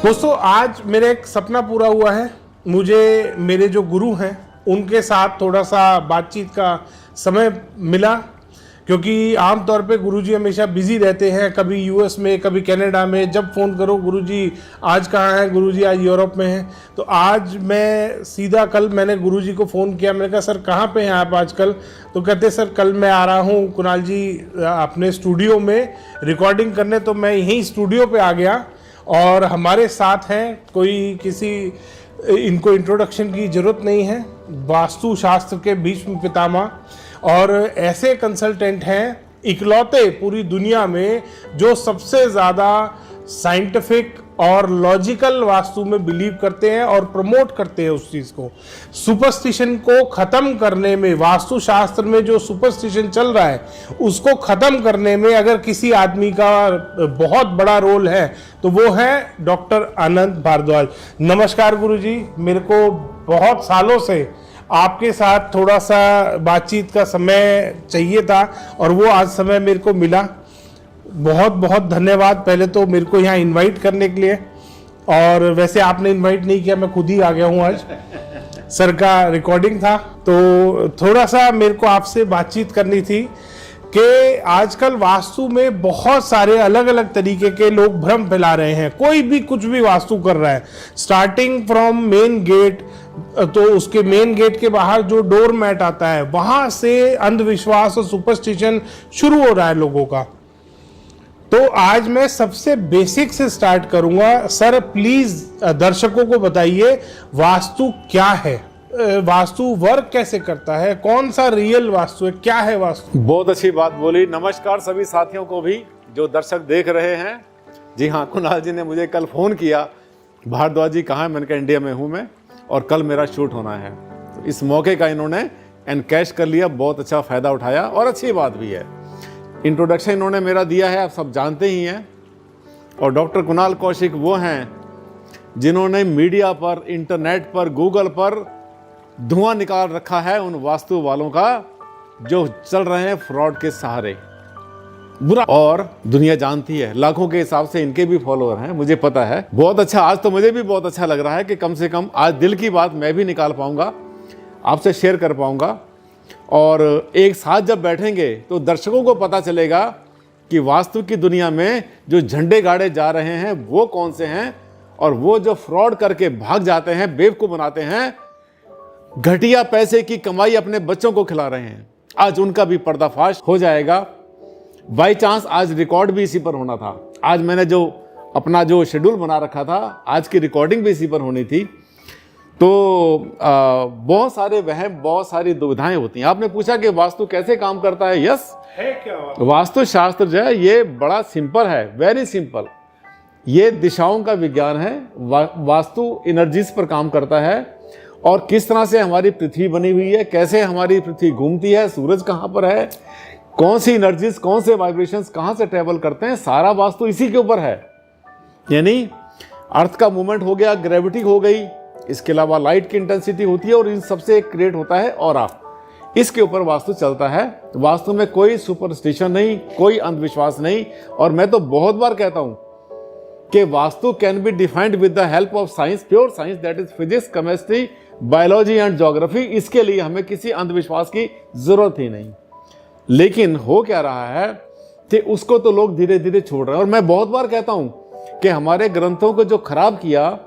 दोस्तों आज मेरा एक सपना पूरा हुआ है। मुझे मेरे जो गुरु हैं उनके साथ थोड़ा सा बातचीत का समय मिला, क्योंकि आमतौर पे गुरुजी हमेशा बिजी रहते हैं, कभी यूएस में कभी कनाडा में। जब फ़ोन करो गुरुजी आज कहाँ हैं, गुरुजी आज यूरोप में हैं। तो आज मैं सीधा कल मैंने गुरुजी को फ़ोन किया, मैंने कहा सर कहाँ पे हैं आप आजकल। तो कहते सर कल मैं आ रहा हूँ कुणाल जी अपने स्टूडियो में रिकॉर्डिंग करने। तो मैं यहीं स्टूडियो पे आ गया और हमारे साथ हैं कोई किसी इनको इंट्रोडक्शन की ज़रूरत नहीं है, वास्तु शास्त्र के भीष्म पितामह और ऐसे कंसल्टेंट हैं इकलौते पूरी दुनिया में जो सबसे ज़्यादा साइंटिफिक और लॉजिकल वास्तु में बिलीव करते हैं और प्रमोट करते हैं उस चीज़ को। सुपरस्टिशन को ख़त्म करने में, वास्तु शास्त्र में जो सुपरस्टिशन चल रहा है उसको ख़त्म करने में अगर किसी आदमी का बहुत बड़ा रोल है तो वो है डॉक्टर अनंत भारद्वाज। नमस्कार गुरुजी, मेरे को बहुत सालों से आपके साथ थोड़ा सा बातचीत का समय चाहिए था और वो आज समय मेरे को मिला। बहुत बहुत धन्यवाद पहले तो मेरे को यहाँ इनवाइट करने के लिए। और वैसे आपने इनवाइट नहीं किया, मैं खुद ही आ गया हूँ। आज सर का रिकॉर्डिंग था तो थोड़ा सा मेरे को आपसे बातचीत करनी थी कि आजकल वास्तु में बहुत सारे अलग अलग तरीके के लोग भ्रम फैला रहे हैं। कोई भी कुछ भी वास्तु कर रहा है, स्टार्टिंग फ्रॉम मेन गेट, तो उसके मेन गेट के बाहर जो डोर मैट आता है वहां से अंधविश्वास और सुपरस्टिशन शुरू हो रहा है लोगों का। तो आज मैं सबसे बेसिक से स्टार्ट करूंगा। सर प्लीज दर्शकों को बताइए वास्तु क्या है, वास्तु वर्क कैसे करता है, कौन सा रियल वास्तु है, क्या है वास्तु। बहुत अच्छी बात बोली। नमस्कार सभी साथियों को भी जो दर्शक देख रहे हैं। जी हाँ, कुणाल जी ने मुझे कल फ़ोन किया, भारद्वाज जी कहाँ है। मैंने कहा इंडिया में हूँ मैं और कल मेरा शूट होना है। तो इस मौके का इन्होंने एनकैश कर लिया, बहुत अच्छा फ़ायदा उठाया और अच्छी बात भी है। इंट्रोडक्शन इन्होंने मेरा दिया है, आप सब जानते ही हैं। और डॉक्टर कुणाल कौशिक वो हैं जिन्होंने मीडिया पर, इंटरनेट पर, गूगल पर धुआं निकाल रखा है उन वास्तु वालों का जो चल रहे हैं फ्रॉड के सहारे। बुरा और दुनिया जानती है, लाखों के हिसाब से इनके भी फॉलोअर हैं, मुझे पता है। बहुत अच्छा, आज तो मुझे भी बहुत अच्छा लग रहा है कि कम से कम आज दिल की बात मैं भी निकाल पाऊंगा, आपसे शेयर कर पाऊंगा। और एक साथ जब बैठेंगे तो दर्शकों को पता चलेगा कि वास्तु की दुनिया में जो झंडे गाड़े जा रहे हैं वो कौन से हैं और वो जो फ्रॉड करके भाग जाते हैं, बेवकूफ बनाते हैं, घटिया पैसे की कमाई अपने बच्चों को खिला रहे हैं, आज उनका भी पर्दाफाश हो जाएगा। बाई चांस आज रिकॉर्ड भी इसी पर होना था। आज मैंने जो अपना जो शेड्यूल बना रखा था, आज की रिकॉर्डिंग भी इसी पर होनी थी। तो बहुत सारे वहम, बहुत सारी दुविधाएं होती हैं। आपने पूछा कि वास्तु कैसे काम करता है। यस है क्या वास्तु शास्त्र जो है ये बड़ा सिंपल है, वेरी सिंपल। ये दिशाओं का विज्ञान है। वास्तु एनर्जीज पर काम करता है और किस तरह से हमारी पृथ्वी बनी हुई है, कैसे हमारी पृथ्वी घूमती है, सूरज कहाँ पर है, कौन सी एनर्जीज, कौन से वाइब्रेशंस कहाँ से ट्रेवल करते हैं, सारा वास्तु इसी के ऊपर है। यानी अर्थ का मूवमेंट हो गया, ग्रेविटी हो गई, इसके अलावा लाइट की इंटेंसिटी होती है और इन सबसे क्रिएट होता है ऑरा। इसके ऊपर वास्तु चलता है। वास्तु में कोई सुपरस्टिशन नहीं, कोई अंधविश्वास नहीं। और मैं तो बहुत बार कहता हूं कि vastu can be defined with the help of science, pure science, that is physics, chemistry, biology and geography. इसके लिए हमें किसी अंधविश्वास की जरूरत ही नहीं। लेकिन हो क्या रहा है कि उसको तो लोग धीरे धीरे छोड़ रहे हैं। और मैं बहुत बार कहता हूं कि हमारे ग्रंथों को जो खराब किया,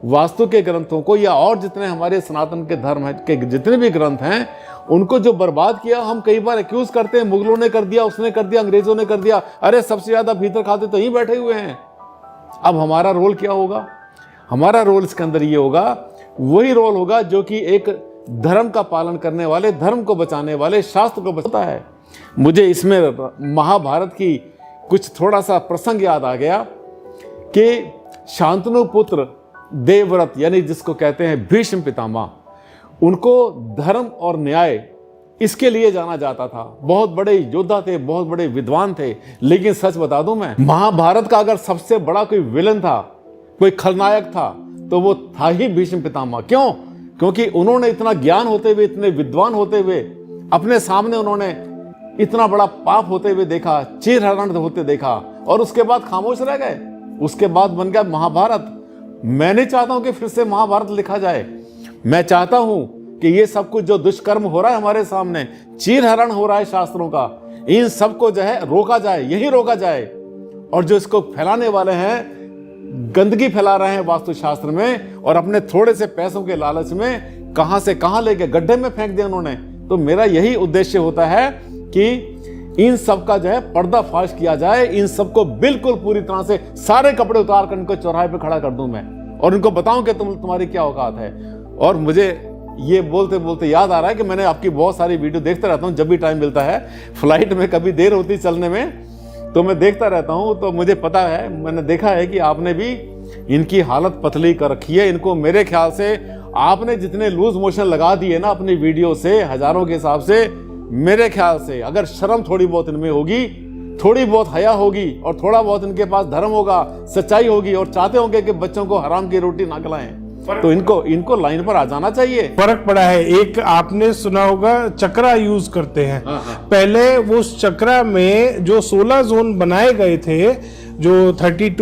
वास्तु के ग्रंथों को, या और जितने हमारे सनातन के धर्म है के जितने भी ग्रंथ हैं उनको जो बर्बाद किया, हम कई बार एक्यूज करते हैं मुगलों ने कर दिया, उसने कर दिया, अंग्रेजों ने कर दिया। अरे सबसे ज्यादा भीतर खाते तो यहीं बैठे हुए हैं। अब हमारा रोल क्या होगा? हमारा रोल इसके अंदर ये होगा, वही रोल होगा जो कि एक धर्म का पालन करने वाले, धर्म को बचाने वाले, शास्त्र को बचाता है। मुझे इसमें महाभारत की कुछ थोड़ा सा प्रसंग याद आ गया कि शांतनु पुत्र देवव्रत, यानी जिसको कहते हैं भीष्म पितामह, उनको धर्म और न्याय इसके लिए जाना जाता था। बहुत बड़े योद्धा थे, बहुत बड़े विद्वान थे। लेकिन सच बता दूं मैं, महाभारत का अगर सबसे बड़ा कोई विलन था, कोई खलनायक था, तो वो था ही भीष्म पितामह। क्यों? क्योंकि उन्होंने इतना ज्ञान होते हुए, इतने विद्वान होते हुए, अपने सामने उन्होंने इतना बड़ा पाप होते हुए देखा, चीरहरण होते देखा और उसके बाद खामोश रह गए। उसके बाद बन गया महाभारत। मैं नहीं चाहता हूं कि फिर से महाभारत लिखा जाए। मैं चाहता हूं कि ये सब कुछ जो दुष्कर्म हो रहा है हमारे सामने, चीरहरण हो रहा है शास्त्रों का, इन सबको जो है रोका जाए, यही रोका जाए। और जो इसको फैलाने वाले हैं, गंदगी फैला रहे हैं वास्तुशास्त्र में और अपने थोड़े से पैसों के लालच में कहां से कहां लेके गड्ढे में फेंक दिया उन्होंने। तो मेरा यही उद्देश्य होता है कि इन सब का जो है पर्दाफाश किया जाए, इन सबको बिल्कुल पूरी तरह से सारे कपड़े उतार कर इनको चौराहे पे खड़ा कर दूं मैं और इनको बताऊं कि तुम्हारी क्या औकात है। और मुझे ये बोलते बोलते याद आ रहा है कि मैंने आपकी बहुत सारी वीडियो देखता रहता हूं, जब भी टाइम मिलता है, फ्लाइट में कभी देर होती चलने में तो मैं देखता रहता हूं। तो मुझे पता है, मैंने देखा है कि आपने भी इनकी हालत पतली कर रखी है। इनको मेरे ख्याल से आपने जितने लूज मोशन लगा दिए ना अपनी वीडियो से, हजारों के हिसाब से, मेरे ख्याल से अगर शर्म थोड़ी बहुत इनमें होगी, थोड़ी बहुत हया होगी और थोड़ा बहुत इनके पास धर्म होगा, सच्चाई होगी और चाहते होंगे कि बच्चों को हराम की रोटी ना खिलाएं, तो इनको लाइन पर आ जाना चाहिए। फर्क पड़ा है। एक आपने सुना होगा चक्रा यूज करते हैं। पहले वो उस चक्रा में जो 16 जोन बनाए गए थे, जो 32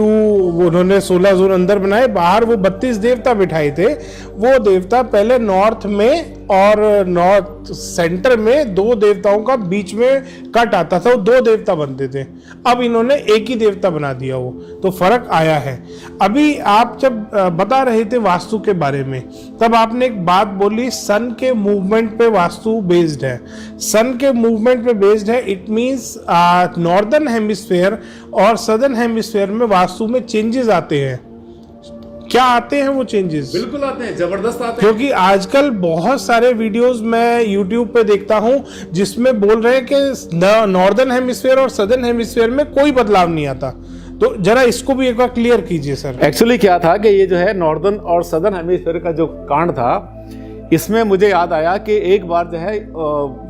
उन्होंने 16 जोन अंदर बनाए, बाहर वो 32 देवता बिठाए थे। वो देवता पहले नॉर्थ में और नॉर्थ सेंटर में 2 देवताओं का बीच में कट आता था, वो 2 देवता बनते थे। अब इन्होंने एक ही देवता बना दिया, वो तो फर्क आया है। अभी आप जब बता रहे थे वास्तु के बारे में, तब आपने एक बात बोली, सन के मूवमेंट पे वास्तु बेस्ड है। सन के मूवमेंट पे बेस्ड है, इट मींस नॉर्दर्न हेमिस्फेयर और सदर्न हेमिस्फेयर में वास्तु में चेंजेस आते हैं। क्या आते हैं वो चेंजेस? बिल्कुल आते हैं, जबरदस्त आते हैं। क्योंकि आजकल बहुत सारे वीडियोस मैं यूट्यूब पे देखता हूं जिसमें बोल रहे हैं कि नॉर्दर्न हेमिस्फेयर और सदर्न हेमिस्फेयर में कोई बदलाव नहीं आता। तो जरा इसको भी एक बार क्लियर कीजिए सर। एक्चुअली क्या था कि ये जो है नॉर्दर्न और सदर्न हेमिस्फेयर का जो कांड था, इसमें मुझे याद आया कि एक बार जो है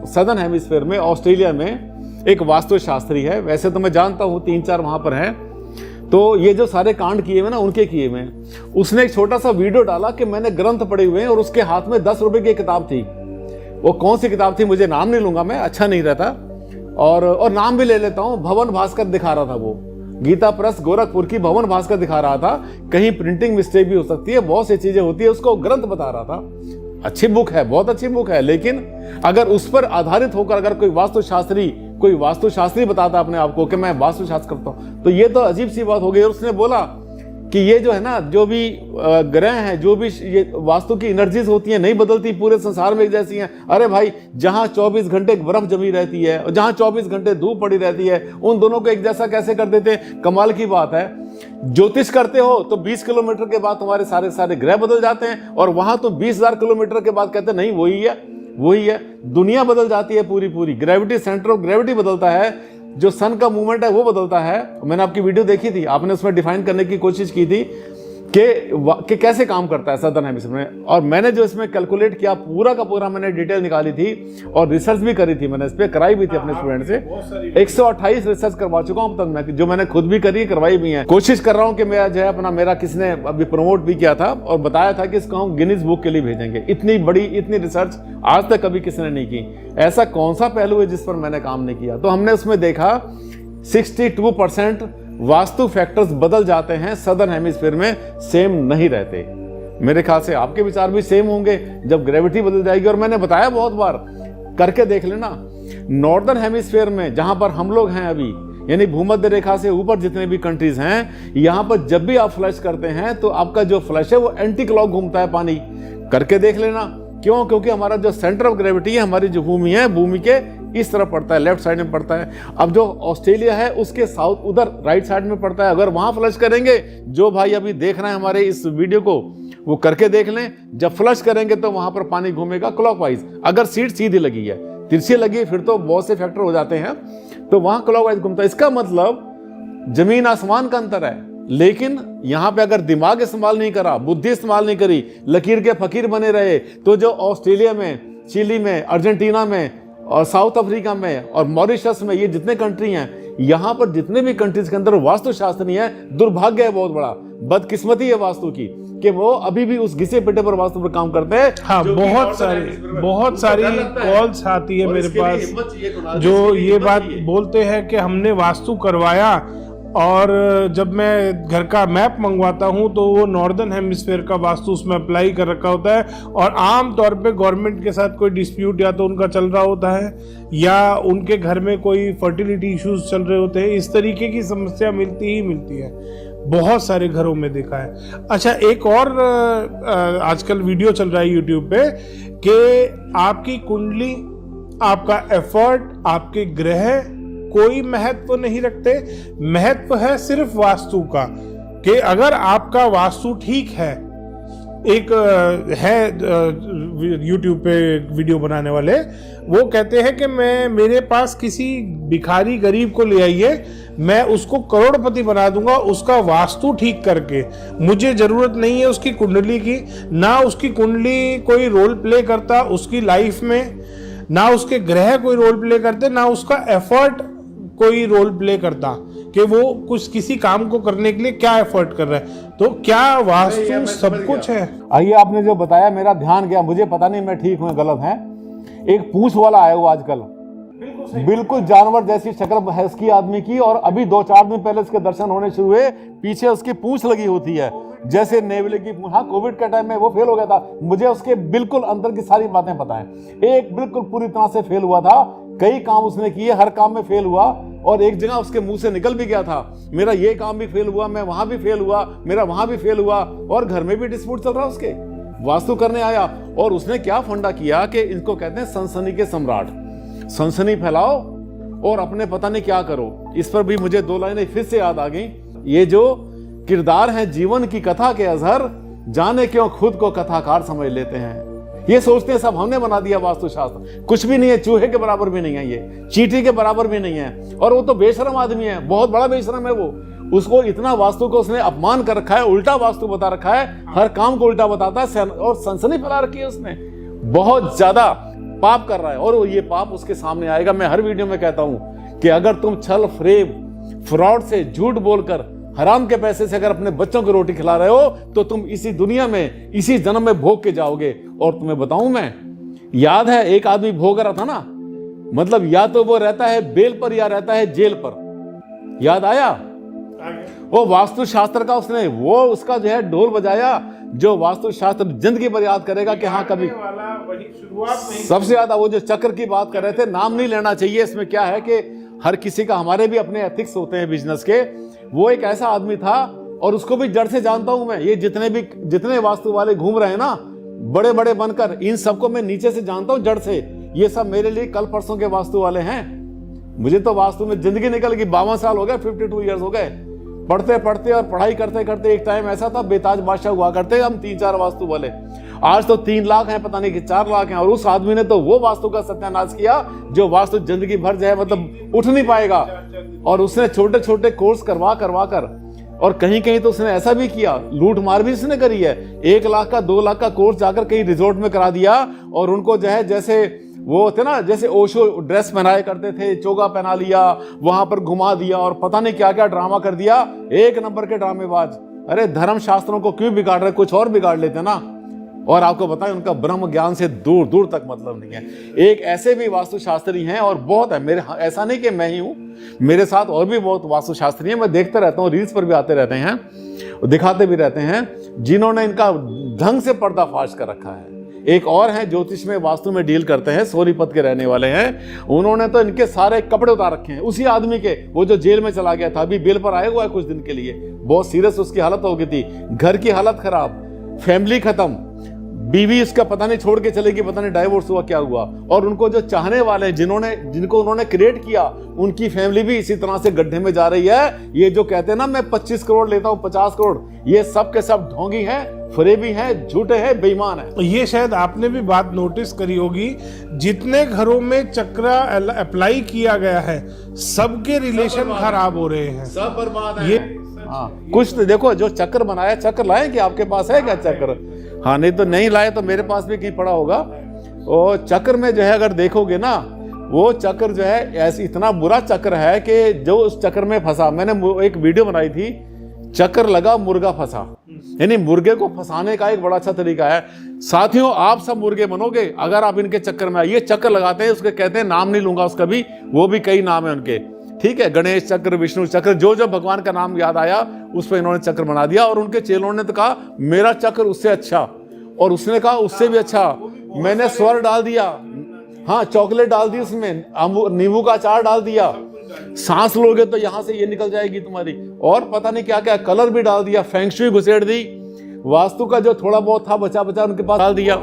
सदर्न हेमिस्फेयर में, ऑस्ट्रेलिया में एक वास्तुशास्त्री है, वैसे तो मैं जानता हूँ 3-4 वहां पर हैं, तो ये जो सारे कांड किए हुए ना उनके किए हुए, उसने एक छोटा सा वीडियो डाला कि मैंने ग्रंथ पढ़े हुए हैं और उसके हाथ में 10 रुपए की किताब थी। वो कौन सी किताब थी मुझे नाम नहीं लूंगा मैं, अच्छा नहीं रहता, और नाम भी ले लेता हूँ, भवन भास्कर दिखा रहा था। वो गीता प्रेस गोरखपुर की भवन भास्कर दिखा रहा था। कहीं प्रिंटिंग मिस्टेक भी हो सकती है, बहुत सी चीजें होती है, उसको ग्रंथ बता रहा था। अच्छी बुक है, बहुत अच्छी बुक है, लेकिन अगर उस पर आधारित होकर अगर कोई वास्तुशास्त्री बताता अपने आप को कि मैं वास्तुशास्त्र करता हूं, तो ये तो अजीब सी बात हो गई। और उसने बोला कि ये जो है ना, जो भी ग्रह हैं, जो भी ये वास्तु की एनर्जीज होती हैं, नहीं बदलती, पूरे संसार में एक जैसी हैं। अरे भाई, जहां 24 घंटे बर्फ जमी रहती है और जहां 24 घंटे धूप पड़ी रहती है, उन दोनों को एक जैसा कैसे कर देते? कमाल की बात है। ज्योतिष करते हो तो 20 किलोमीटर के बाद तुम्हारे सारे ग्रह बदल जाते हैं, और वहां तो 20,000 किलोमीटर के बाद कहते नहीं वही है। दुनिया बदल जाती है पूरी। ग्रेविटी, सेंटर ऑफ ग्रेविटी बदलता है, जो सन का मूवमेंट है वो बदलता है। मैंने आपकी वीडियो देखी थी, आपने उसमें डिफाइन करने की कोशिश की थी कि कैसे काम करता है सदर्न हेमिस्फीयर में, और मैंने जो इसमें कैलकुलेट किया पूरा का पूरा मैंने डिटेल निकाली थी और रिसर्च भी करी थी, मैंने इस पर कराई भी थी अपने स्टूडेंट से। 128 रिसर्च करवा चुका हूं अब तक, जो मैंने खुद भी करी, करवाई भी है। कोशिश कर रहा हूं कि मेरा जो है मेरा किसने अभी प्रमोट भी किया था और बताया था कि इसको हम गिनीज बुक के लिए भेजेंगे। इतनी रिसर्च आज तक कभी किसी ने नहीं की। ऐसा कौन सा पहलू है जिस पर मैंने काम नहीं किया? तो हमने उसमें देखा 62% वास्तु फैक्टर्स बदल जाते हैं सदर्न हेमिस्फीयर में, सेम नहीं रहते। मेरे ख्याल से आपके विचार भी सेम होंगे जब ग्रेविटी बदल जाएगी। और मैंने बताया बहुत बार, करके देख लेना, नॉर्दर्न हेमिस्फीयर में जहां पर हम लोग हैं अभी, यानी भूमध्य रेखा से ऊपर जितने भी कंट्रीज हैं, यहां पर जब भी आप फ्लश करते हैं तो आपका जो फ्लश है वो एंटी क्लॉक घूमता है पानी। करके देख लेना। क्यों? क्योंकि हमारा जो सेंटर ऑफ ग्रेविटी है, हमारी जो भूमि है, भूमि के इस तरफ पड़ता है, लेफ्ट साइड में पड़ता है। अब जो ऑस्ट्रेलिया है उसके साउथ उधर राइट साइड में पड़ता है। अगर वहां फ्लश करेंगे, जो भाई अभी देख रहे हैं हमारे इस वीडियो को, वो करके देख लें, जब फ्लश करेंगे तो वहां पर पानी घूमेगा क्लॉकवाइज। अगर सीट सीधी लगी है, तिरछी लगी है, फिर तो बहुत से फैक्टर हो जाते हैं, तो वहां क्लॉकवाइज घूमता है। इसका मतलब जमीन आसमान का अंतर है। लेकिन यहां पे अगर दिमाग इस्तेमाल नहीं करा, बुद्धि इस्तेमाल नहीं करी, लकीर के फकीर बने रहे, तो जो ऑस्ट्रेलिया में, चिली में, अर्जेंटीना में और साउथ अफ्रीका में और मॉरिशस में, ये जितने कंट्री हैं, यहां पर जितने भी कंट्रीज के अंदर वास्तुशास्त्र नहीं है, दुर्भाग्य है बहुत बड़ा, बदकिस्मती है वास्तु की कि वो अभी भी उस घिसे पिटे पर वास्तु पर काम करते हैं। हाँ, बहुत सारी कॉल्स आती है मेरे पास जो ये बात बोलते हैं कि हमने वास्तु करवाया और जब मैं घर का मैप मंगवाता हूं तो वो नॉर्दर्न हेमिस्फेयर का वास्तु उसमें अप्लाई कर रखा होता है, और आम तौर पे गवर्नमेंट के साथ कोई डिस्प्यूट या तो उनका चल रहा होता है या उनके घर में कोई फर्टिलिटी इश्यूज चल रहे होते हैं। इस तरीके की समस्या मिलती ही मिलती है, बहुत सारे घरों में देखा है। अच्छा, एक और आजकल वीडियो चल रहा है यूट्यूब पे कि आपकी कुंडली, आपका एफर्ट, आपके ग्रह कोई महत्व नहीं रखते, महत्व है सिर्फ वास्तु का। कि अगर आपका वास्तु ठीक है, एक है यूट्यूब पे वीडियो बनाने वाले, वो कहते हैं कि मेरे पास किसी भिखारी गरीब को ले आइए, मैं उसको करोड़पति बना दूंगा उसका वास्तु ठीक करके। मुझे जरूरत नहीं है उसकी कुंडली की, ना उसकी कुंडली कोई रोल प्ले करता उसकी लाइफ में, ना उसके ग्रह कोई रोल प्ले करते, ना उसका एफर्ट कोई रोल प्ले करता कि वो कुछ किसी काम को करने के लिए क्या एफर्ट कर रहा है। तो क्या वास्तु सब कुछ है? आइए, आपने जो बताया मेरा ध्यान गया, मुझे पता नहीं मैं ठीक हूँ गलत है। एक पूंछ वाला आया हुआ आजकल, बिल्कुल जानवर जैसी शक्ल है उसकी आदमी की, और अभी 2-4 दिन पहले उसके दर्शन होने शुरू हुए, पीछे उसकी पूंछ लगी होती है जैसे नेवले की पूंछ। हाँ, कोविड के टाइम में वो फेल हो गया था, मुझे उसके बिल्कुल अंदर की सारी बातें पता है। एक बिल्कुल पूरी तरह से फेल हुआ था, कई काम उसने किए, हर काम में फेल हुआ, और एक जगह उसके मुंह से निकल भी गया था, मेरा ये काम भी फेल हुआ, मैं वहां भी फेल हुआ, मेरा वहां भी फेल हुआ, और घर में भी डिस्प्यूट चल रहा है उसके। वास्तु करने आया और उसने क्या फंडा किया कि इनको कहते हैं सनसनी के सम्राट, सनसनी फैलाओ और अपने पता नहीं क्या करो। इस पर भी मुझे 2 लाइनें फिर से याद आ गई। ये जो किरदार हैं जीवन की कथा के अजहर, जाने क्यों खुद को कथाकार समझ लेते हैं। ये सोचते हैं सब हमने बना दिया वास्तुशास्त्र, कुछ भी नहीं है, चूहे के बराबर भी नहीं है, ये चींटी के बराबर भी नहीं है। और वो तो बेशरम आदमी है, बहुत बड़ा बेशरम है वो। उसको इतना वास्तु को उसने अपमान कर रखा है, उल्टा वास्तु बता रखा है, हर काम को उल्टा बताता है, और सनसनी फैला रखी है उसने, बहुत ज्यादा पाप कर रहा है। और ये पाप उसके सामने आएगा। मैं हर वीडियो में कहता हूं कि अगर तुम छल, फ्रेब, फ्रॉड से, झूठ बोलकर, हराम के पैसे से अगर अपने बच्चों को रोटी खिला रहे हो, तो तुम इसी दुनिया में, इसी जन्म में भोग के जाओगे। और तुम्हें बताऊं मैं, याद है एक आदमी भोग रहा था ना, मतलब या तो वो रहता है बेल पर या रहता है जेल पर। याद आया? वो वास्तु शास्त्र का उसने वो उसका जो है ढोल बजाया, जो वास्तु शास्त्र जिंदगी भर याद करेगा कि हाँ कभी। सबसे ज्यादा वो जो चक्र की बात कर रहे थे, नाम नहीं लेना चाहिए। इसमें क्या है कि हर किसी का, हमारे भी अपने एथिक्स होते हैं बिजनेस के। वो एक ऐसा आदमी था, और उसको भी जड़ से जानता हूं मैं। ये जितने वास्तु वाले घूम रहे हैं ना, बड़े बड़े बनकर, इन सबको मैं नीचे से जानता हूं, जड़ से। ये सब मेरे लिए कल परसों के वास्तु वाले हैं। मुझे तो वास्तु में जिंदगी निकल गई, 52 साल हो गए, 52 ईयर्स हो गए। पढ़ते पढ़ते और पढ़ाई करते करते एक टाइम ऐसा था, बेताज बादशाह हुआ करते हम 3-4 वास्तु वाले। आज तो 3 लाख हैं, पता नहीं कि 4 लाख हैं। और उस आदमी ने तो वो वास्तु का सत्यानाश किया जो वास्तु जिंदगी भर जो है मतलब उठ नहीं पाएगा। और उसने छोटे छोटे कोर्स करवा कर, और कहीं कहीं तो उसने ऐसा भी किया, लूट मार भी उसने करी है। 1 लाख का 2 लाख का कोर्स जाकर कहीं रिजॉर्ट में करा दिया, और उनको जो है जैसे वो थे ना, जैसे ओशो ड्रेस पहनाए करते थे, चोगा पहना लिया, वहां पर घुमा दिया, और पता नहीं क्या क्या ड्रामा कर दिया। 1 नंबर के ड्रामेबाज। अरे धर्म शास्त्रों को क्यों बिगाड़ रहे, कुछ और बिगाड़ लेते ना। और आपको बताएं, उनका ब्रह्म ज्ञान से दूर दूर तक मतलब नहीं है। एक ऐसे भी वास्तुशास्त्री हैं, और बहुत है मेरे, ऐसा नहीं कि मैं ही हूं, मेरे साथ और भी बहुत वास्तुशास्त्री हैं। मैं देखते रहता हूँ, रील्स पर भी आते रहते हैं, दिखाते भी रहते हैं, जिन्होंने इनका ढंग से पर्दाफाश कर रखा है। एक और हैं ज्योतिष में, वास्तु में डील करते हैं, सोनीपत के रहने वाले हैं। उन्होंने तो इनके सारे कपड़े उतार रखे हैं, उसी आदमी के, वो जो जेल में चला गया था, अभी बेल पर आया हुआ है कुछ दिन के लिए। बहुत सीरियस उसकी हालत हो गई थी, घर की हालत खराब, फैमिली खत्म, बीवी इसका पता नहीं छोड़ के चलेगी, पता नहीं डाइवोर्स हुआ क्या हुआ। और उनको जो चाहने वाले, जिनको उन्होंने क्रिएट किया, उनकी फैमिली भी इसी तरह से गड्ढे में जा रही है। ये जो कहते हैं ना मैं 25 करोड़ लेता हूँ, 50 करोड़, ये सब के सब ढोंगी हैं, फरेबी हैं, झूठे हैं, बेईमान हैं। ये शायद आपने भी बात नोटिस करी होगी, जितने घरों में चक्र अप्लाई किया गया है, सबके रिलेशन खराब हो रहे हैं, सब बर्बाद है। ये हाँ, कुछ तो देखो, जो चक्र बनाया, चक्र लाए कि आपके पास है क्या चक्र? हाँ, नहीं तो नहीं लाए तो मेरे पास भी कहीं पड़ा होगा। और चक्र में जो है अगर देखोगे ना, वो चक्र जो है ऐसी इतना बुरा चक्र है कि जो उस चक्र में फंसा, मैंने एक वीडियो बनाई थी, चक्कर लगा मुर्गा फंसा। यानी मुर्गे को फंसाने का एक बड़ा अच्छा तरीका है। साथियों, आप सब मुर्गे बनोगे अगर आप इनके चक्कर में आइए। चक्कर लगाते हैं, उसके कहते हैं, नाम नहीं लूंगा उसका भी, वो भी कई नाम है उनके। ठीक है, गणेश चक्र, विष्णु चक्र, जो जो भगवान का नाम याद आया उस पर इन्होंने चक्र बना दिया। और उनके चेलों ने तो कहा मेरा चक्र उससे अच्छा, और उसने कहा उससे भी अच्छा। मैंने स्वर डाल दिया, हाँ चॉकलेट डाल दी उसमें, नींबू का अचार डाल दिया, सांस लोगे तो यहां से ये निकल जाएगी तुम्हारी, और पता नहीं क्या क्या कलर भी डाल दिया, फेंग शुई घुसेड़ दी, वास्तु का जो थोड़ा बहुत था बचा बचा उनके पास डाल दिया।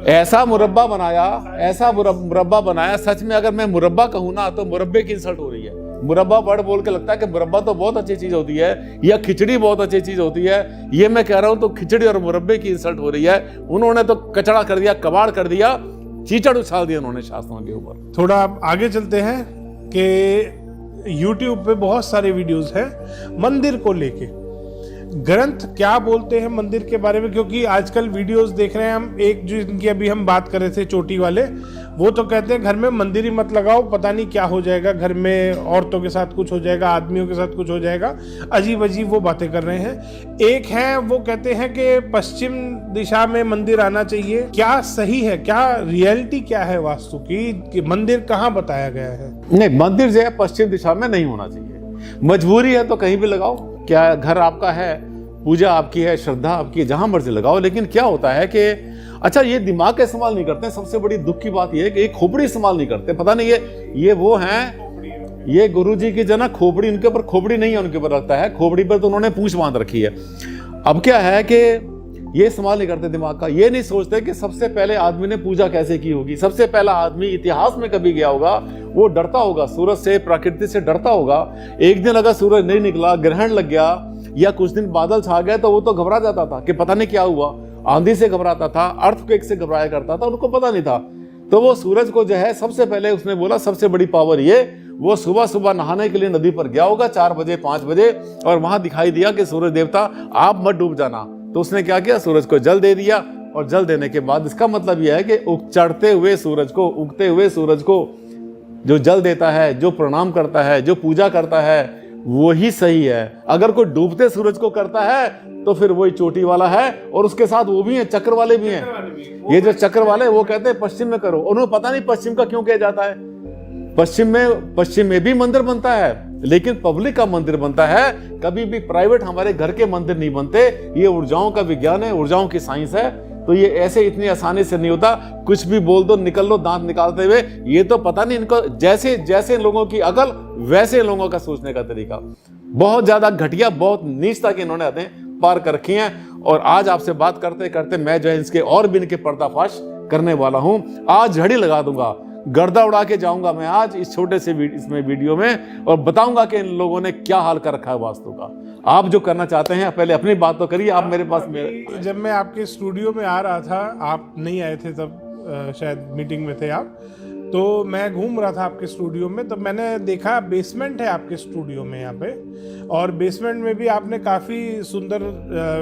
ऐसा मुरब्बा बनाया, ऐसा मुरब्बा बनाया, सच में अगर मैं मुरब्बा कहूं ना तो मुरब्बे की इंसल्ट हो रही है। मुरब्बा वर्ड बोल के लगता है कि मुरब्बा तो बहुत अच्छी चीज होती है, या खिचड़ी बहुत अच्छी चीज होती है, ये मैं कह रहा हूं तो खिचड़ी और मुरब्बे की इंसल्ट हो रही है। उन्होंने तो कचड़ा कर दिया, कबाड़ कर दिया, चीचड़ उछाल दिया उन्होंने शास्त्रों के ऊपर। थोड़ा आगे चलते हैं कि YouTube पे बहुत सारे वीडियोस हैं मंदिर को लेके, ग्रंथ क्या बोलते हैं मंदिर के बारे में, क्योंकि आजकल वीडियोस देख रहे हैं हम। एक जो इनकी अभी हम बात कर रहे थे चोटी वाले, वो तो कहते हैं घर में मंदिर ही मत लगाओ, पता नहीं क्या हो जाएगा, घर में औरतों के साथ कुछ हो जाएगा, आदमियों के साथ कुछ हो जाएगा, अजीब अजीब वो बातें कर रहे हैं। एक है वो कहते हैं कि पश्चिम दिशा में मंदिर आना चाहिए, क्या सही है, क्या रियलिटी क्या है वास्तु की, कि मंदिर कहाँ बताया गया है? नहीं, मंदिर जो है पश्चिम दिशा में नहीं होना चाहिए, मजबूरी है तो कहीं भी लगाओ, क्या घर आपका है, पूजा आपकी है, श्रद्धा आपकी है, जहां मर्जी लगाओ। लेकिन क्या होता है कि अच्छा ये दिमाग का इस्तेमाल नहीं करते, सबसे बड़ी दुख की बात यह है कि एक खोपड़ी इस्तेमाल नहीं करते। पता नहीं ये वो हैं, ये गुरुजी की जना खोपड़ी, उनके ऊपर खोपड़ी नहीं है, उनके ऊपर रखता है, खोपड़ी पर तो उन्होंने पूंछ बांध रखी है। अब क्या है कि ये इस्तेमाल नहीं करते दिमाग का, ये नहीं सोचते कि सबसे पहले आदमी ने पूजा कैसे की होगी, सबसे पहला आदमी इतिहास में कभी गया होगा, वो डरता होगा सूरज से, प्रकृति से डरता होगा। एक दिन अगर सूरज नहीं निकला, ग्रहण लग गया या कुछ दिन बादल छा गए तो वो तो घबरा जाता था कि पता नहीं क्या हुआ, आंधी से घबराता था, अर्थक्वेक से घबराया करता था, उनको पता नहीं था। तो वो सूरज को जो है सबसे पहले उसने बोला सबसे बड़ी पावर ये, वो सुबह सुबह नहाने के लिए नदी पर गया होगा 4 बजे 5 बजे, और वहां दिखाई दिया कि सूरज देवता आप मत डूब जाना। तो उसने क्या किया, सूरज को जल दे दिया, और जल देने के बाद इसका मतलब यह है कि चढ़ते हुए सूरज को, उगते हुए सूरज को जो जल देता है, जो प्रणाम करता है, जो पूजा करता है, वो ही सही है। अगर कोई डूबते सूरज को करता है तो फिर वही चोटी वाला है, और उसके साथ वो भी है, चक्र वाले भी हैं। ये जो चक्र वाले वो कहते हैं पश्चिम में करो, उन्हें पता नहीं पश्चिम का क्यों किया जाता है। पश्चिम में भी मंदिर बनता है, लेकिन पब्लिक का मंदिर बनता है, कभी भी प्राइवेट हमारे घर के मंदिर नहीं बनते। ये ऊर्जाओं का विज्ञान है, ऊर्जाओं की साइंस है, तो ये ऐसे इतनी आसानी से नहीं होता, कुछ भी बोल दो निकल लो दांत निकालते हुए। ये तो पता नहीं इनको, जैसे जैसे लोगों की अकल वैसे लोगों का सोचने का तरीका, बहुत ज्यादा घटिया, बहुत नीचता की इन्होंने हदें पार कर रखी हैं। और आज आपसे बात करते करते मैं जो है इसके और भी इनके पर्दाफाश करने वाला हूं। आज झड़ी लगा दूंगा, गर्दा उड़ा के जाऊंगा मैं आज इस छोटे से इसमें वीडियो में, और बताऊंगा कि इन लोगों ने क्या हाल कर रखा है वास्तु का। आप जो करना चाहते हैं पहले अपनी बात तो करिए। आप मेरे पास जब मैं आपके स्टूडियो में आ रहा था, आप नहीं आए थे तब, शायद मीटिंग में थे आप, तो मैं घूम रहा था आपके स्टूडियो में, तब मैंने देखा बेसमेंट है आपके स्टूडियो में यहाँ पे, और बेसमेंट में भी आपने काफ़ी सुंदर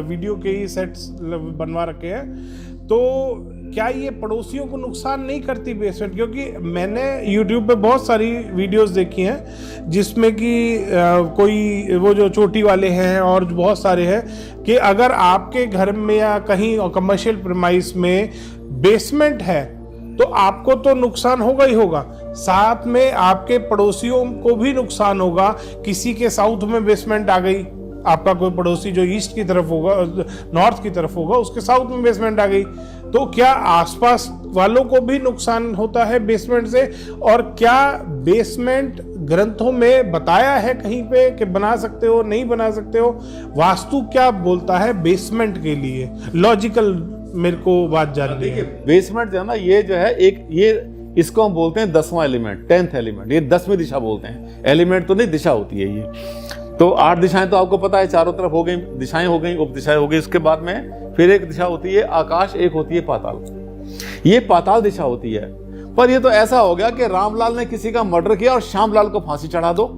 वीडियो के ही सेट्स बनवा रखे हैं। तो क्या ये पड़ोसियों को नुकसान नहीं करती बेसमेंट? क्योंकि मैंने YouTube पे बहुत सारी वीडियोस देखी हैं जिसमें कि कोई वो जो चोटी वाले हैं और बहुत सारे हैं, कि अगर आपके घर में या कहीं कमर्शियल प्रीमाइस में बेसमेंट है तो आपको तो नुकसान होगा ही होगा, साथ में आपके पड़ोसियों को भी नुकसान होगा। किसी के साउथ में बेसमेंट आ गई, आपका कोई पड़ोसी जो ईस्ट की तरफ होगा, नॉर्थ की तरफ होगा, उसके साउथ में बेसमेंट आ गई, तो क्या आसपास वालों को भी नुकसान होता है बेसमेंट से? और क्या बेसमेंट ग्रंथों में बताया है कहीं पे कि बना सकते हो, नहीं बना सकते हो? वास्तु क्या बोलता है बेसमेंट के लिए? लॉजिकल मेरे को बात जाननी है। बेसमेंट जो है ना, ये जो है एक, ये इसको हम बोलते हैं 10वां एलिमेंट, 10th एलिमेंट, ये 10वीं दिशा बोलते हैं। एलिमेंट तो नहीं, दिशा होती है ये। तो 8 दिशाएं तो आपको पता है, चारों तरफ हो गई, दिशाएं हो गई, उपदिशाएं हो गई। उसके बाद में फिर एक दिशा होती है आकाश, एक होती है पाताल। ये पाताल दिशा होती है। पर ये तो ऐसा हो गया कि रामलाल ने किसी का मर्डर किया और श्यामलाल को फांसी चढ़ा दो।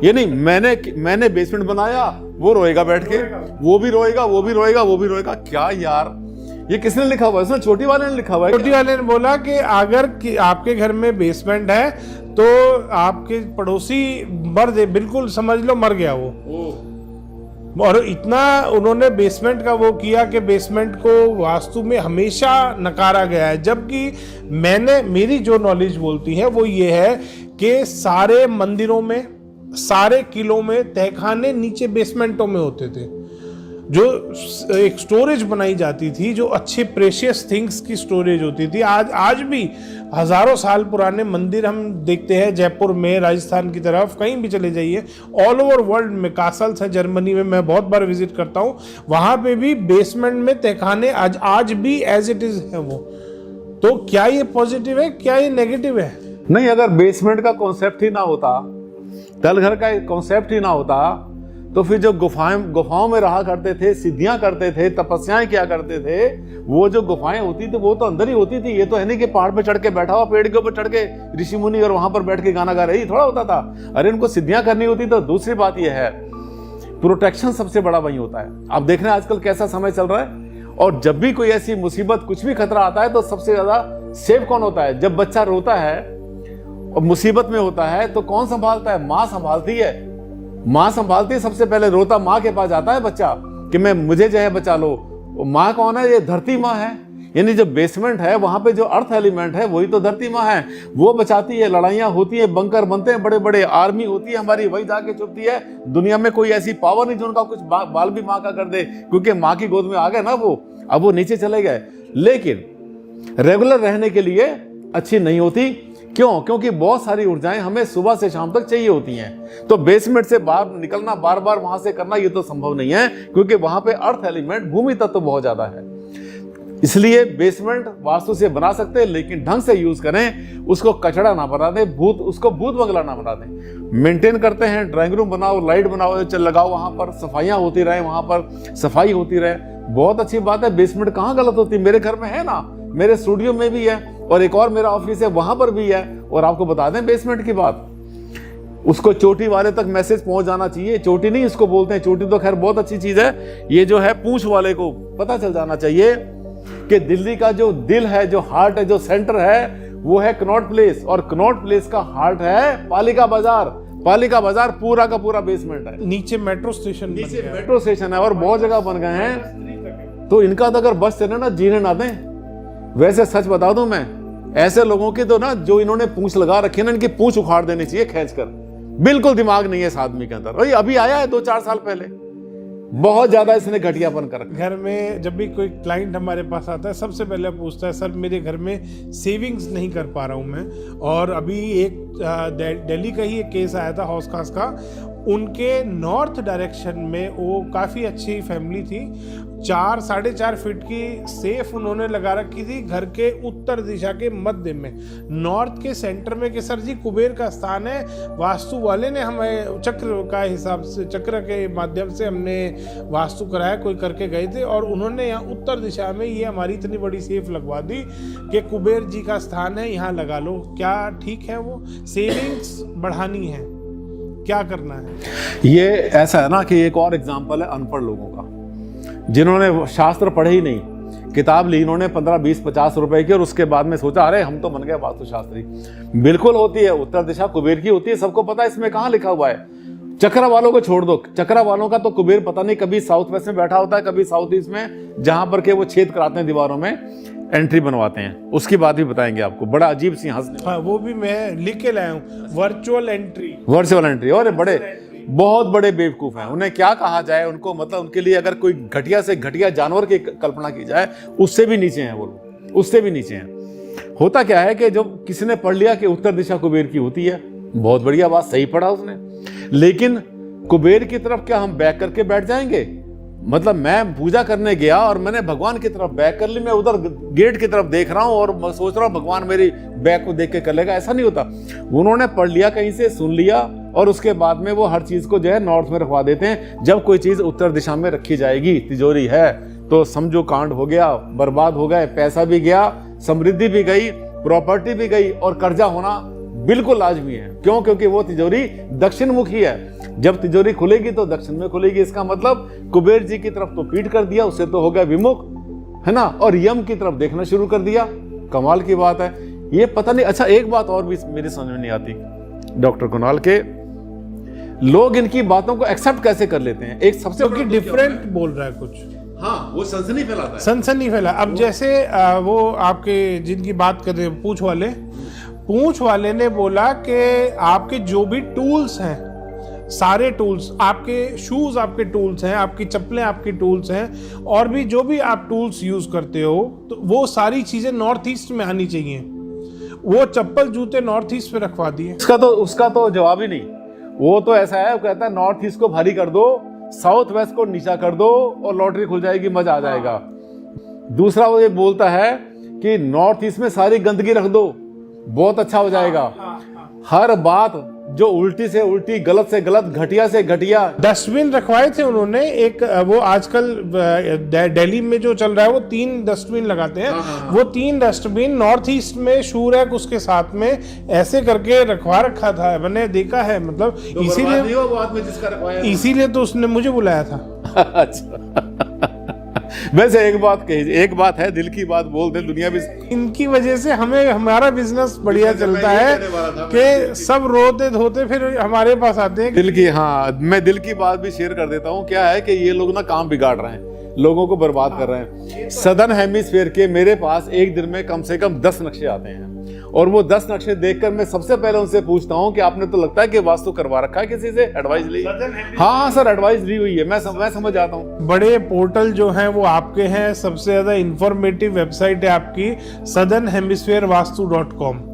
ये नहीं, मैंने बेसमेंट बनाया, वो रोएगा बैठ के, वो भी रोएगा, वो भी रोएगा, वो भी रोएगा। क्या यार, ये किसने लिखा हुआ है? इसमें छोटी वाले ने लिखा हुआ है। छोटी वाले ने बोला कि अगर आपके घर में बेसमेंट है तो आपके पड़ोसी मर दे, बिल्कुल समझ लो मर गया वो। और इतना उन्होंने बेसमेंट का वो किया कि बेसमेंट को वास्तु में हमेशा नकारा गया है। जबकि मेरी जो नॉलेज बोलती है वो ये है कि सारे मंदिरों में, सारे किलों में तहखाने नीचे बेसमेंटों में होते थे, जो एक स्टोरेज बनाई जाती थी, जो अच्छे प्रेशियस थिंग्स की स्टोरेज होती थी। आज भी हजारों साल पुराने मंदिर हम देखते हैं जयपुर में, राजस्थान की तरफ कहीं भी चले जाइए, ऑल ओवर वर्ल्ड में कासल्स है, जर्मनी में मैं बहुत बार विजिट करता हूँ, वहां पे भी बेसमेंट में तहखाने आज भी एज इट इज है वो। तो क्या ये पॉजिटिव है, क्या ये नेगेटिव है? नहीं, अगर बेसमेंट का कॉन्सेप्ट ही ना होता, तलघर का कॉन्सेप्ट ही ना होता, तो फिर जो गुफाओं में रहा करते थे, सिद्धियां करते थे, तपस्याएं किया करते थे, वो जो गुफाएं होती थी वो तो अंदर ही होती थी। ये तो है नहीं कि पहाड़ पे चढ़ के बैठा हुआ, पेड़ के ऊपर चढ़ के ऋषि मुनि और वहां पर बैठ के गाना गा रहे, थोड़ा होता था। अरे इनको सिद्धियां करनी होती। तो दूसरी बात यह है, प्रोटेक्शन सबसे बड़ा वही होता है। आप देख रहे हैं आजकल कैसा समय चल रहा है, और जब भी कोई ऐसी मुसीबत, कुछ भी खतरा आता है, तो सबसे ज्यादा सेफ कौन होता है? जब बच्चा रोता है और मुसीबत में होता है तो कौन संभालता है? माँ संभालती है। माँ संभालती है, सबसे पहले रोता माँ के पास जाता है बच्चा कि मुझे जो है बचा लो। माँ कौन है? ये धरती माँ है। यानी जो बेसमेंट है वहां पे जो अर्थ एलिमेंट है वही तो धरती माँ है, वो बचाती है। लड़ाइयां होती है, बंकर बनते हैं बड़े बड़े, आर्मी होती है हमारी, वही जाके छुपती है। दुनिया में कोई ऐसी पावर नहीं जो उनका कुछ बाल भी माँ का कर दे, क्योंकि माँ की गोद में आ गए ना वो, अब वो नीचे चले गए। लेकिन रेगुलर रहने के लिए अच्छी नहीं होती। क्यों? क्योंकि बहुत सारी ऊर्जाएं हमें सुबह से शाम तक चाहिए होती हैं। तो बेसमेंट से बाहर निकलना, बार बार वहां से करना, ये तो संभव नहीं है, क्योंकि वहां पे अर्थ एलिमेंट, भूमि तत्व बहुत ज्यादा है। इसलिए बेसमेंट वास्तु से बना सकते हैं, लेकिन ढंग से यूज करें, उसको कचड़ा ना बना दें, उसको भूत बंगला ना बना दें। मेंटेन करते हैं, ड्राइंग रूम बनाओ, लाइट बनाओ, लगाओ, वहां पर सफाइयां होती रहे, वहां पर सफाई होती रहे, बहुत अच्छी बात है। बेसमेंट कहाँ गलत होती है? मेरे घर में है ना, मेरे स्टूडियो में भी है, और एक और मेरा ऑफिस है वहां पर भी है। और आपको बता दें बेसमेंट की बात, उसको चोटी वाले तक मैसेज पहुंच जाना चाहिए। चोटी नहीं इसको बोलते हैं, चोटी तो खैर बहुत अच्छी चीज है, ये जो है पूंछ वाले को पता चल जाना चाहिए कि दिल्ली का जो दिल है, जो हार्ट है, जो सेंटर है, वो है कनॉट प्लेस, और कनॉट प्लेस का हार्ट है पालिका बाजार। पालिका बाजार पूरा का पूरा बेसमेंट है। नीचे मेट्रो स्टेशन, नीचे मेट्रो स्टेशन है और बहुत जगह बन गए हैं। तो इनका तो अगर बस चले ना, जीने ना दें। वैसे सच बता दूं मैं, ऐसे लोगों की तो ना, जो इन्होंने पूंछ लगा रखी है ना, इनकी पूंछ उखाड़ देनी चाहिए खींचकर। बिल्कुल दिमाग नहीं है इस आदमी के अंदर। भाई अभी आया है 2-4 साल पहले, बहुत ज्यादा इसने घटियापन कर रखा है। घर में जब भी कोई क्लाइंट हमारे पास आता है, सबसे पहले पूछता है, सर मेरे घर में सेविंग्स नहीं कर पा रहा हूं मैं। और अभी एक दिल्ली का ही एक केस आया था, हाउस खास का। उनके नॉर्थ डायरेक्शन में, वो काफ़ी अच्छी फैमिली थी, 4-4.5 फीट की सेफ उन्होंने लगा रखी थी घर के उत्तर दिशा के मध्य में, नॉर्थ के सेंटर में, कि सर जी कुबेर का स्थान है। वास्तु वाले ने हमें चक्र का हिसाब से, चक्र के माध्यम से हमने वास्तु कराया, कोई करके गए थे, और उन्होंने यहाँ उत्तर दिशा में ये हमारी इतनी बड़ी सेफ लगवा दी कि कुबेर जी का स्थान है, यहाँ लगा लो। क्या ठीक है? वो सेविंग्स बढ़ानी है, क्या करना है? ये ऐसा है ना कि एक और एग्जांपल है अनपढ़ लोगों का, जिन्होंने शास्त्र पढ़े ही नहीं, किताब ली इन्होंने 15, 20, 50 रुपए की, और उसके बाद में सोचा अरे हम तो बन गए वास्तुशास्त्री। बिल्कुल होती है, उत्तर दिशा कुबेर की होती है, सबको पता है। इसमें कहाँ लिखा हुआ है? चक्रा वालों को छोड़ दो, चक्रा वालों का तो कुबेर पता नहीं, कभी साउथ वेस्ट में बैठा होता है, कभी साउथ ईस्ट में, जहां पर के वो छेद कराते हैं दीवारों में, एंट्री बनवाते हैं। उसकी बात भी बताएंगे आपको, बड़ा अजीब सी हंसने। हाँ, वो भी मैं लिख के लाया हूँ, वर्चुअल एंट्री। वर्चुअल एंट्री, और बड़े बहुत बड़े बेवकूफ हैं, उन्हें क्या कहा जाए उनको, मतलब उनके लिए अगर कोई घटिया से घटिया जानवर की कल्पना की जाए, उससे भी नीचे हैं वो लोग, उससे भी नीचे हैं। होता क्या है कि जब किसी ने पढ़ लिया कि उत्तर दिशा कुबेर की होती है, बहुत बढ़िया बात, सही पढ़ा उसने, लेकिन कुबेर की तरफ क्या हम बैक करके बैठ जाएंगे? मतलब मैं पूजा करने गया और मैंने भगवान की तरफ बैक कर ली, मैं उधर गेट की तरफ देख रहा हूं और सोच रहा हूं भगवान मेरी बैक को देख के कर लेगा, ऐसा नहीं होता। उन्होंने पढ़ लिया, कहीं से सुन लिया, और उसके बाद में वो हर चीज को जो है नॉर्थ में रखवा देते हैं। जब कोई चीज उत्तर दिशा में रखी जाएगी, तिजोरी है, तो समझो कांड हो गया, बर्बाद हो गए, पैसा भी गया, समृद्धि भी गई, प्रॉपर्टी भी गई, और कर्जा होना बिल्कुल लाजमी है। क्यों? क्योंकि वो तिजोरी दक्षिण मुखी है। जब तिजोरी खुलेगी तो दक्षिण में खुलेगी। इसका मतलब कुबेर जी की तरफ तो पीठ कर दिया, उससे तो हो गया विमुख, है ना, और यम की तरफ देखना शुरू कर दिया। कमाल की बात है ये, पता नहीं। अच्छा, एक बात और भी मेरी समझ में नहीं आती डॉक्टर कुणाल, के लोग इनकी बातों को एक्सेप्ट कैसे कर लेते हैं? एक सबसे क्योंकि डिफरेंट बोल रहा है कुछ, हाँ, वो सनसनी फैलाता है, सनसनी फैला। अब जैसे वो आपके जिनकी बात कर रहे हैं, पूछ पूंछ वाले ने बोला कि आपके जो भी टूल्स हैं, सारे टूल्स, आपके शूज आपके टूल्स हैं, आपकी चप्पलें आपकी टूल्स हैं, और भी जो भी आप टूल्स यूज करते हो, तो वो सारी चीजें नॉर्थ ईस्ट में आनी चाहिए। वो चप्पल जूते नॉर्थ ईस्ट पे रखवा दिए। उसका तो जवाब ही नहीं। वो तो ऐसा है, वो कहता है नॉर्थ ईस्ट को भारी कर दो, साउथ वेस्ट को नीचा कर दो और लॉटरी खुल जाएगी, मजा आ जाएगा। दूसरा वो ये बोलता है कि नॉर्थ ईस्ट में सारी गंदगी रख दो, बहुत अच्छा हो जाएगा। हर बात जो उल्टी से उल्टी, गलत से गलत, घटिया से घटिया। डस्टबिन रखवाए थे उन्होंने। एक वो आजकल दिल्ली में जो चल रहा है, वो 3 डस्टबिन लगाते हैं। वो 3 डस्टबिन नॉर्थ ईस्ट में शू रैक उसके साथ में ऐसे करके रखवा रखा था, मैंने देखा है। मतलब तो इसीलिए तो उसने मुझे बुलाया था। अच्छा वैसे एक बात है, दिल की बात बोल दे, दुनिया भी इनकी वजह से हमारा बिजनेस बढ़िया चलता है कि सब रोते धोते फिर हमारे पास आते हैं। मैं दिल की बात भी शेयर कर देता हूँ। क्या है कि ये लोग ना काम बिगाड़ रहे हैं, लोगों को बर्बाद कर रहे हैं। सदर्न हेमिस्फीयर के मेरे पास एक दिन में कम से कम 10 नक्शे आते हैं, और वो 10 नक्शे देखकर मैं सबसे पहले उनसे पूछता हूँ कि आपने तो लगता है कि वास्तु करवा रखा है, किसी से एडवाइस ली? हाँ सर, एडवाइस ली हुई है। मैं समझ जाता हूँ। बड़े पोर्टल जो हैं वो आपके हैं। सबसे ज्यादा इंफॉर्मेटिव वेबसाइट है आपकी southernhemispherevastu.com।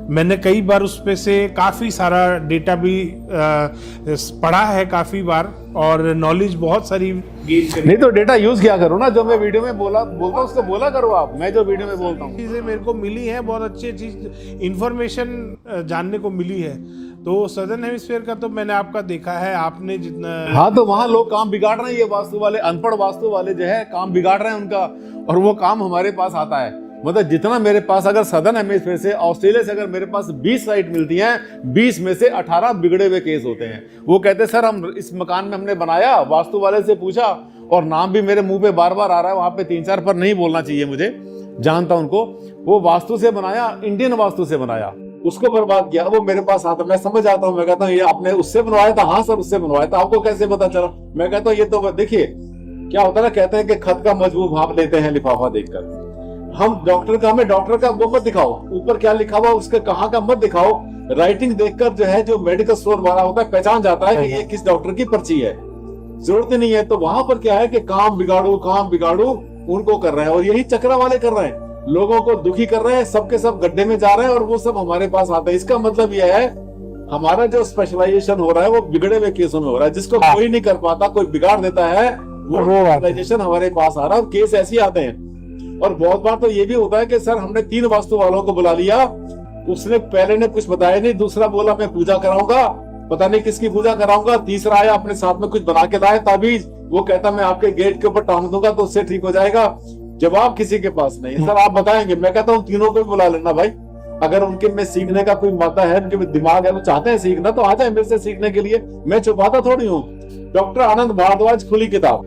मैंने कई बार उस पे से काफी सारा डेटा भी पढ़ा है काफी बार, और नॉलेज बहुत सारी नहीं तो डेटा यूज किया करो ना, जो मैं वीडियो में बोलता हूँ उसको बोला करो आप। मैं जो वीडियो में बोलता हूँ, चीजें मेरे को मिली है, बहुत अच्छी चीज इंफॉर्मेशन जानने को मिली है। तो सदर्न हेमिस्फीयर का तो मैंने आपका देखा है, आपने जितना। हाँ, तो वहाँ लोग काम बिगाड़ रहे हैं, ये वास्तु वाले, अनपढ़ वास्तु वाले जो है काम बिगाड़ रहे हैं उनका, और वो काम हमारे पास आता है। मतलब जितना मेरे पास, अगर सदर्न हेमिस्फीयर से, ऑस्ट्रेलिया से अगर मेरे पास 20 साइट मिलती हैं, 20 में से 18 बिगड़े हुए केस होते हैं। वो कहते हैं सर हम इस मकान में हमने बनाया, वास्तु वाले से पूछा, और नाम भी मेरे मुंह पे बार बार आ रहा है, वहां पे 3-4 पर नहीं बोलना चाहिए मुझे, जानता उनको। वो वास्तु से बनाया, इंडियन वास्तु से बनाया, उसको बर्बाद किया। वो मेरे पास आता, मैं समझ आता हूँ। मैं कहता हूँ ये आपने उससे बनवाया था? हाँ सर उससे बनवाया था। आपको कैसे पता चला? मैं कहता हूँ ये तो देखिए क्या होता है ना, कहते हैं कि खत का मजबूत भाप लेते हैं लिफाफा देखकर। हम हमें डॉक्टर का वो मत दिखाओ, ऊपर क्या लिखा हुआ उसके कहाँ का मत दिखाओ। राइटिंग देखकर जो है, जो मेडिकल स्टोर वाला होता है पहचान जाता है कि ये किस डॉक्टर की पर्ची है। जरूरत नहीं है। तो वहां पर क्या है कि काम बिगाड़ो उनको कर रहे हैं, और यही चक्रा वाले कर रहे हैं, लोगों को दुखी कर रहे हैं, सबके सब गड्ढे में जा रहे हैं, और वो सब हमारे पास आते हैं। इसका मतलब यह है हमारा जो स्पेशलाइजेशन हो रहा है वो बिगड़े हुए केसों में हो रहा है, जिसको कोई नहीं कर पाता, कोई बिगाड़ देता है, वो स्पेशलाइजेशन हमारे पास आ रहा है, और केस ऐसे आते हैं। और बहुत बार तो ये भी होता है कि सर हमने 3 वास्तु वालों को बुला लिया, उसने पहले ने कुछ बताया नहीं, दूसरा बोला मैं पूजा कराऊंगा, पता नहीं किसकी पूजा कराऊंगा, तीसरा आया अपने साथ में कुछ बना के लाया ताबीज, वो कहता मैं आपके गेट के ऊपर टांग दूंगा तो उससे ठीक हो जाएगा। जवाब किसी के पास नहीं। सर आप बताएंगे? मैं कहता हूँ तीनों को बुला लेना भाई, अगर उनके में सीखने का कोई मादा है, उनके में दिमाग है, वो चाहते हैं सीखना, तो आ जाए मेरे से सीखने के लिए। मैं छुपाता थोड़ी हूँ। डॉक्टर आनंद भारद्वाज, खुली किताब।